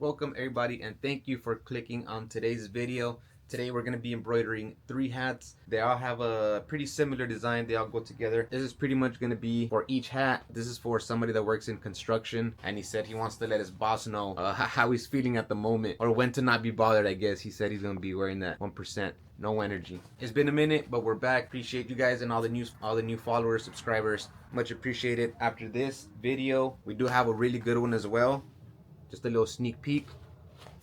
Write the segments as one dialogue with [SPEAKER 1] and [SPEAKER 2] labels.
[SPEAKER 1] Welcome everybody, and thank you for clicking on today's video. Today we're going to be embroidering 3 hats. They all have a pretty similar design. They all go together. This is pretty much going to be for each hat. This is for somebody that works in construction, and he said he wants to let his boss know how he's feeling at the moment, or when to not be bothered. I guess he said he's going to be wearing that 1% no energy. It's been a minute, but we're back. Appreciate you guys and all the new followers, subscribers. Much appreciated. After this video, we do have a really good one as well. Just a little sneak peek,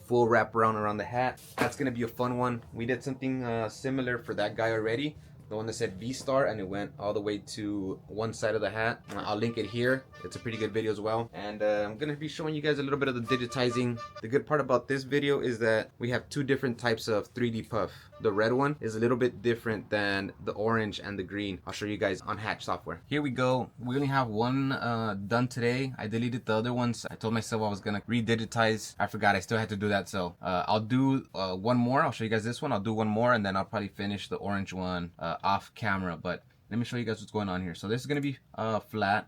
[SPEAKER 1] full wrap around the hat. That's gonna be a fun one. We did something similar for that guy already, the one that said V-Star, and it went all the way to one side of the hat. I'll link it here. It's a pretty good video as well. And I'm gonna be showing you guys a little bit of the digitizing. The good part about this video is that we have 2 different types of 3D puff. The red one is a little bit different than the orange and the green. I'll show you guys on Hatch software. Here we go. We only have one done today. I deleted the other ones. I told myself I was gonna redigitize. I forgot I still had to do that. So I'll do one more. I'll show you guys this one. I'll do one more, and then I'll probably finish the orange one off camera. But let me show you guys what's going on here. So this is gonna be flat.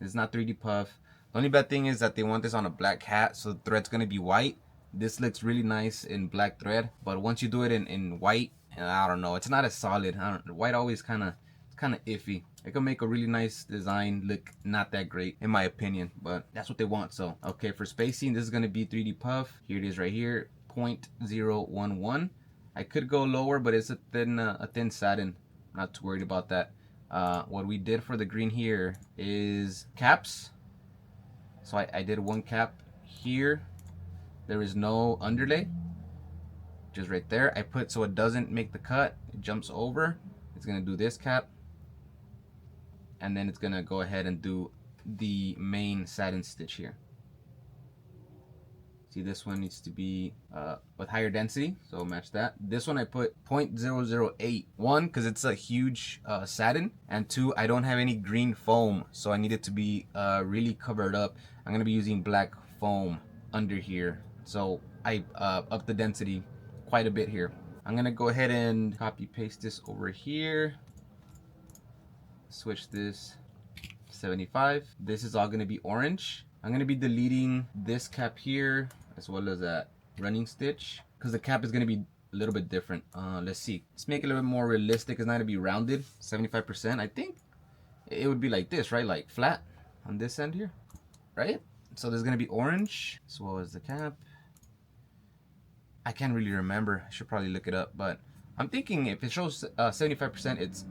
[SPEAKER 1] It's not 3D puff. The only bad thing is that they want this on a black hat, so the thread's gonna be white. This looks really nice in black thread, but once you do it in white, and I don't know, it's not as solid. White always kind of iffy. It can make a really nice design look not that great in my opinion, but that's what they want. So okay, for spacing, this is going to be 3D puff. Here it is right here, 0.011. I could go lower, but it's a thin satin. Not too worried about that. What we did for the green here is caps. So I did one cap here. There is no underlay, just right there. I put so it doesn't make the cut. It jumps over. It's gonna do this cap, and then it's gonna go ahead and do the main satin stitch here. See, this one needs to be with higher density, so match that. This one I put 0.008. One, because it's a huge satin, and 2, I don't have any green foam, so I need it to be really covered up. I'm gonna be using black foam under here, so I up the density quite a bit here. I'm gonna go ahead and copy paste this over here, switch this 75. This is all gonna be orange. I'm gonna be deleting this cap here as well as that running stitch, because the cap is gonna be a little bit different. Let's see, let's make it a little bit more realistic. It's not gonna be rounded 75%. I think it would be like this, right? Like flat on this end here, right? So there's gonna be orange as well as the cap. I can't really remember. I should probably look it up, but I'm thinking if it shows 75%, it's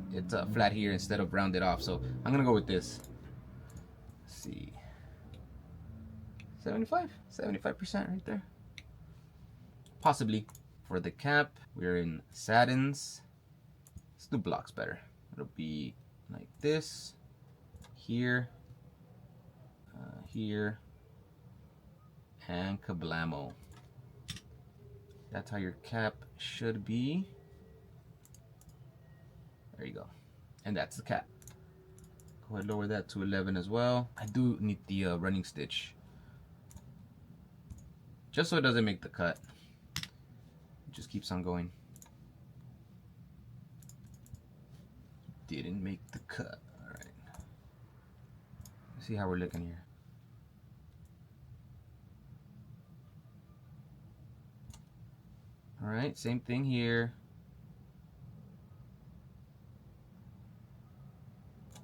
[SPEAKER 1] flat here instead of rounded off. So I'm gonna go with this. Let's see, 75% right there, possibly. For the cap, we're in satins. Let's do blocks better. It'll be like this, here, here, and kablamo. That's how your cap should be. There you go. And that's the cap. Go ahead and lower that to 11 as well. I do need the running stitch, just so it doesn't make the cut. It just keeps on going. Didn't make the cut. All right. Let's see how we're looking here. All right, same thing here.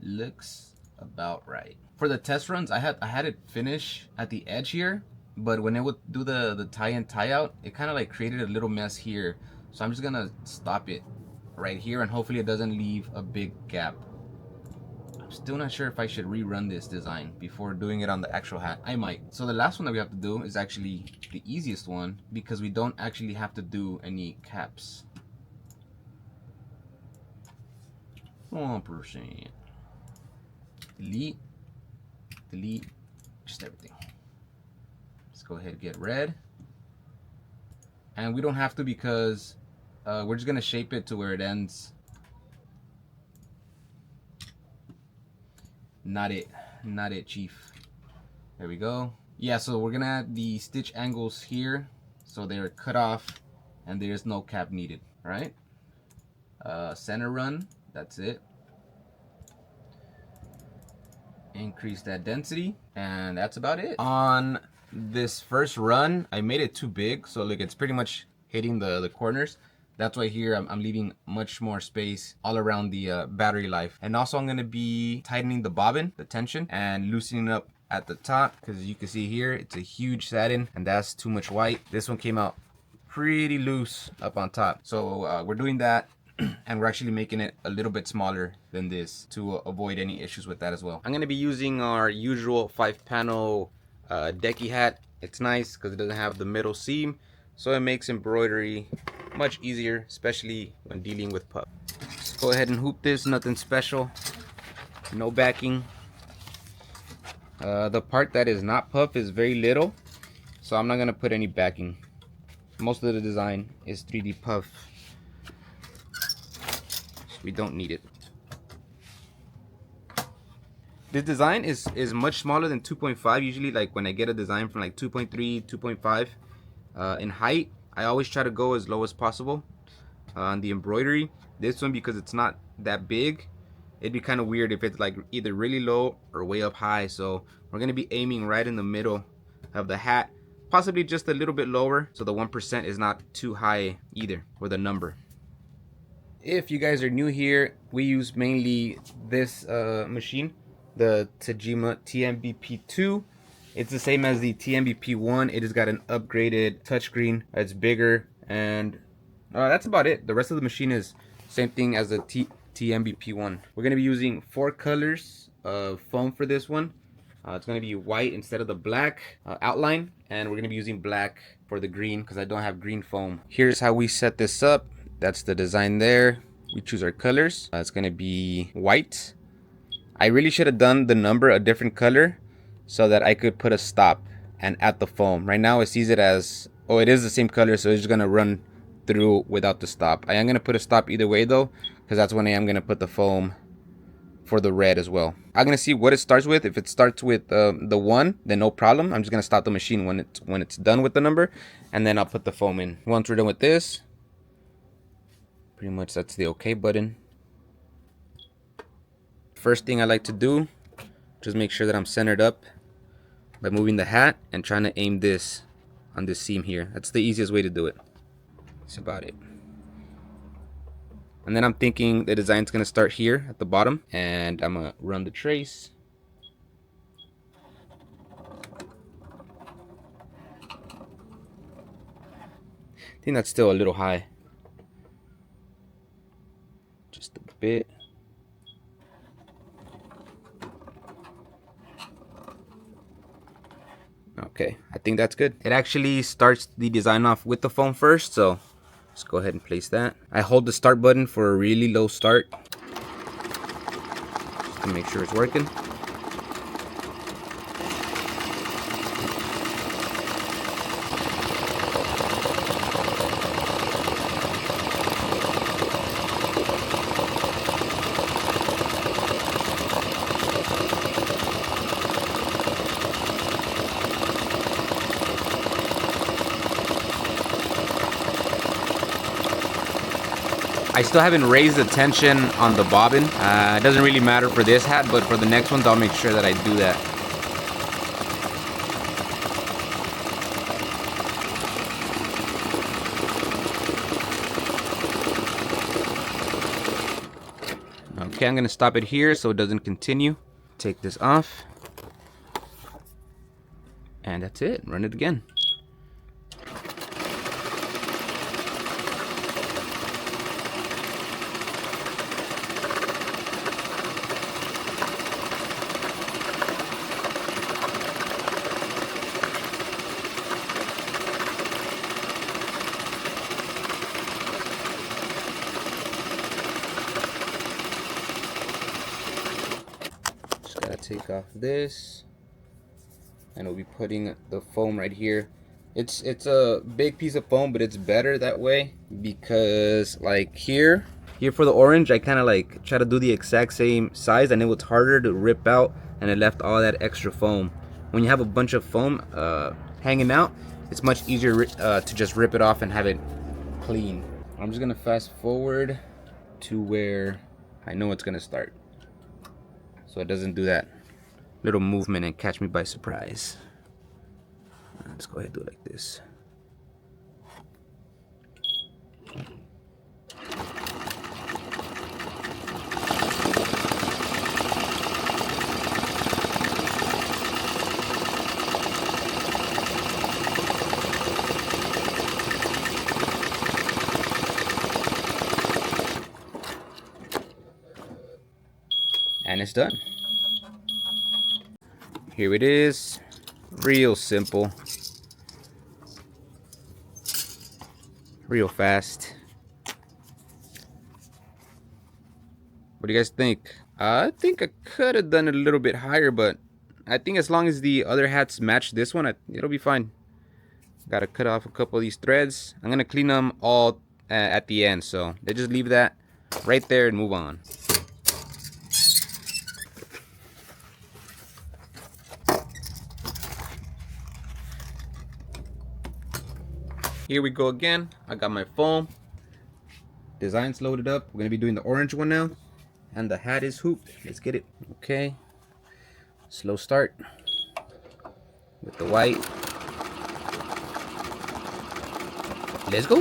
[SPEAKER 1] Looks about right. For the test runs, I had it finish at the edge here, but when it would do the tie in tie out, it kind of like created a little mess here. So I'm just gonna stop it right here, and hopefully it doesn't leave a big gap. I'm still not sure if I should rerun this design before doing it on the actual hat. I might. So the last one that we have to do is actually the easiest one, because we don't actually have to do any caps. 1%. Delete. Delete. Just everything. Let's go ahead and get red. And we don't have to, because we're just gonna shape it to where it ends. Not it, chief. There we go. Yeah, so we're gonna add the stitch angles here, so they're cut off and there's no cap needed. All right. Center run. That's it. increase that density, and that's about it. On This first run, I made it too big, so look, it's pretty much hitting the corners. That's why here I'm leaving much more space all around the battery life. And also I'm gonna be tightening the bobbin, the tension, and loosening up at the top, because you can see here, it's a huge satin and that's too much white. This one came out pretty loose up on top. So we're doing that. And we're actually making it a little bit smaller than this to avoid any issues with that as well. I'm gonna be using our usual 5-panel decky hat. It's nice because it doesn't have the middle seam, so it makes embroidery much easier, especially when dealing with puff. Let's go ahead and hoop this, nothing special, no backing. The part that is not puff is very little, so I'm not gonna put any backing. Most of the design is 3D puff. We don't need it. This design is much smaller than 2.5. Usually, like when I get a design from like 2.3, 2.5 in height, I always try to go as low as possible on the embroidery. This one, because it's not that big, it'd be kind of weird if it's like either really low or way up high. So we're gonna be aiming right in the middle of the hat, possibly just a little bit lower, so the 1% is not too high either, or the number. If you guys are new here, we use mainly this machine, the Tajima TMBP2. It's the same as the TMBP1. It has got an upgraded touchscreen. It's bigger, and that's about it. The rest of the machine is same thing as the TMBP1. We're gonna be using 4 colors of foam for this one. It's gonna be white instead of the black outline, and we're gonna be using black for the green because I don't have green foam. Here's how we set this up. That's the design there. We choose our colors. It's gonna be white. I really should have done the number a different color so that I could put a stop and add the foam. Right now it sees it as, oh, it is the same color, so it's just gonna run through without the stop. I am gonna put a stop either way though, because that's when I am gonna put the foam for the red as well. I'm gonna see what it starts with. If it starts with the 1, then no problem. I'm just gonna stop the machine when it's done with the number, and then I'll put the foam in. Once we're done with this, pretty much that's the OK button. First thing I like to do, just make sure that I'm centered up by moving the hat and trying to aim this on this seam here. That's the easiest way to do it. That's about it. And then I'm thinking the design's gonna start here at the bottom, and I'm gonna run the trace. I think that's still a little high. Just a bit. Okay, I think that's good. It actually starts the design off with the foam first, so let's go ahead and place that. I hold the start button for a really low start, just to make sure it's working. I still haven't raised the tension on the bobbin. It doesn't really matter for this hat, but for the next ones, I'll make sure that I do that. Okay, I'm gonna stop it here so it doesn't continue. Take this off. And that's it, run it again. Take off this, and we'll be putting the foam right here. It's a big piece of foam, but it's better that way because like here for the orange, I kind of like try to do the exact same size, and it was harder to rip out, and it left all that extra foam. When you have a bunch of foam hanging out, it's much easier to just rip it off and have it clean. I'm just gonna fast forward to where I know it's gonna start, so it doesn't do that little movement and catch me by surprise. Let's go ahead and do it like this. And it's done. Here it is. Real simple. Real fast. What do you guys think? I think I could have done it a little bit higher, but I think as long as the other hats match this one, it'll be fine. Gotta cut off a couple of these threads. I'm gonna clean them all at the end, so let's just leave that right there and move on. Here we go again. I got my foam designs loaded up. We're gonna be doing the orange one now, and the hat is hooped. Let's get it. Okay, slow start with the white. Let's go.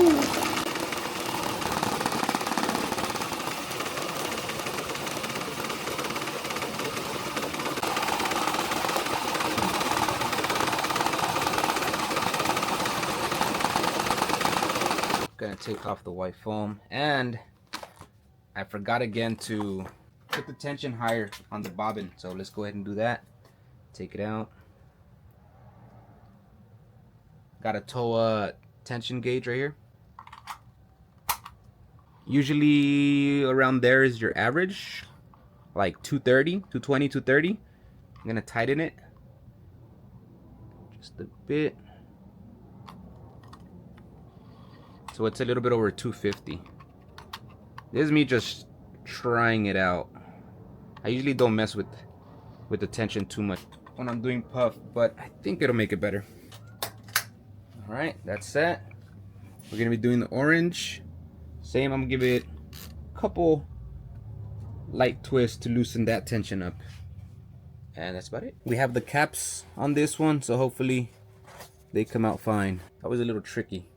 [SPEAKER 1] Gonna take off the white foam, and I forgot again to put the tension higher on the bobbin, so let's go ahead and do that. Take it out. Got a toe tension gauge right here. Usually around there is your average, like 230, 220, 230. I'm gonna tighten it just a bit. So it's a little bit over 250. This is me just trying it out. I usually don't mess with the tension too much when I'm doing puff, but I think it'll make it better. All right, that's set. We're gonna be doing the orange. Same, I'm gonna give it a couple light twists to loosen that tension up. And that's about it. We have the caps on this one, so hopefully they come out fine. That was a little tricky.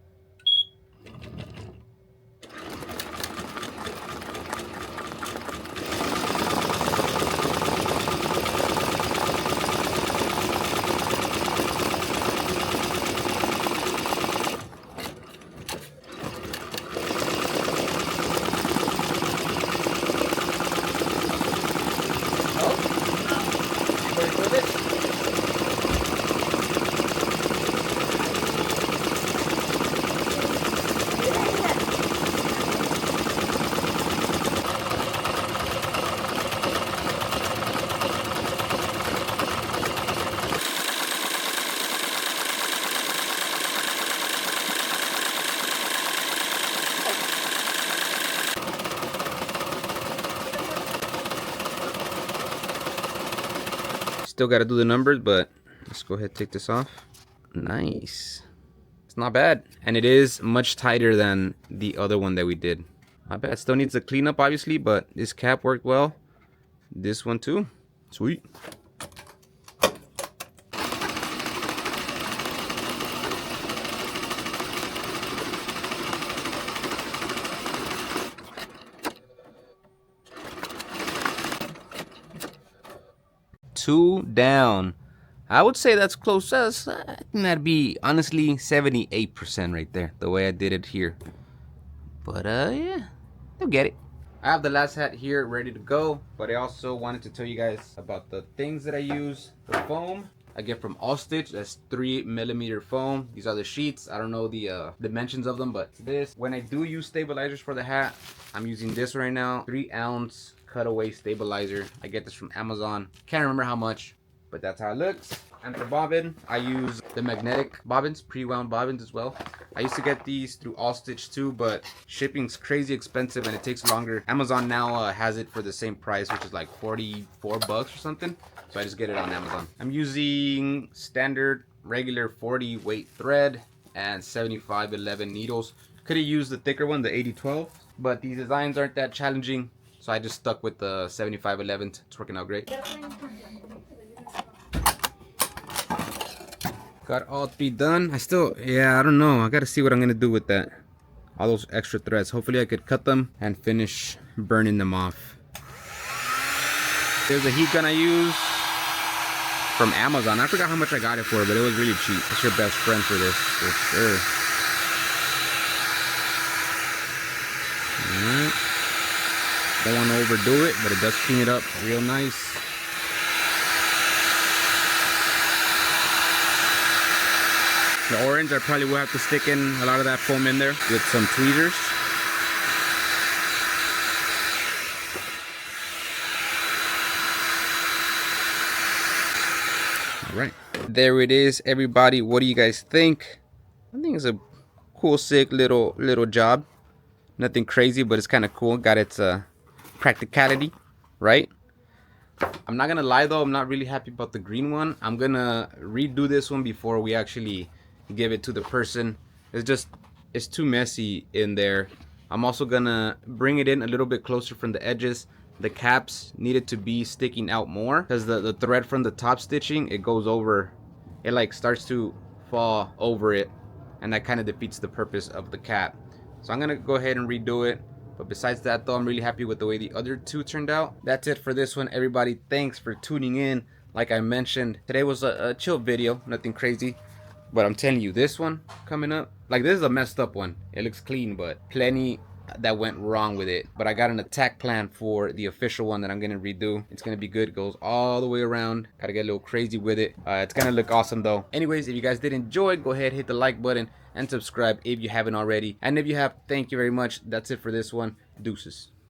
[SPEAKER 1] Still got to do the numbers, but let's go ahead and take this off. Nice. It's not bad. And it is much tighter than the other one that we did. Not bad. Still needs a cleanup, obviously, but this cap worked well. This one too. Sweet. Two down. I would say that's close. I think that'd be honestly 78% right there, the way I did it here. But yeah, you'll get it. I have the last hat here ready to go, but I also wanted to tell you guys about the things that I use. The foam I get from Allstitch. That's 3mm foam. These are the sheets. I don't know the dimensions of them, but this. When I do use stabilizers for the hat, I'm using this right now. 3-ounce cutaway stabilizer. I get this from Amazon. Can't remember how much, but that's how it looks. And for bobbin, I use the magnetic bobbins, pre-wound bobbins as well. I used to get these through Allstitch too, but shipping's crazy expensive and it takes longer. Amazon now has it for the same price, which is like 44 bucks or something. So I just get it on Amazon. I'm using standard regular 40 weight thread and 7511 needles. Could have used the thicker one, the 8012, but these designs aren't that challenging. So I just stuck with the 7511. It's working out great. Got all 3 done. Yeah, I don't know. I gotta see what I'm gonna do with that. All those extra threads. Hopefully I could cut them and finish burning them off. There's a heat gun I use from Amazon. I forgot how much I got it for, but it was really cheap. It's your best friend for this, for sure. Alright. Don't want to overdo it, but it does clean it up real nice. The orange, I probably will have to stick in a lot of that foam in there with some tweezers. All right, there it is, everybody. What do you guys think? I think it's a cool, sick little job. Nothing crazy, but it's kind of cool. Got its practicality, right? I'm not gonna lie though, I'm not really happy about the green one. I'm gonna redo this one before we actually give it to the person. It's too messy in there. I'm also gonna bring it in a little bit closer from the edges. The caps needed to be sticking out more because the thread from the top stitching, it goes over, it like starts to fall over it, and that kind of defeats the purpose of the cap. So I'm gonna go ahead and redo it. But besides that though, I'm really happy with the way the other 2 turned out. That's it for this one, everybody. Thanks for tuning in. Like I mentioned, today was a chill video, nothing crazy. But I'm telling you, this one coming up, like this is a messed up one. It looks clean, but plenty that went wrong with it. But I got an attack plan for the official one that I'm gonna redo. It's gonna be good. It goes all the way around. Gotta get a little crazy with it. It's gonna look awesome though. Anyways, if you guys did enjoy, go ahead, hit the like button and subscribe if you haven't already. And if you have, thank you very much. That's it for this one. Deuces.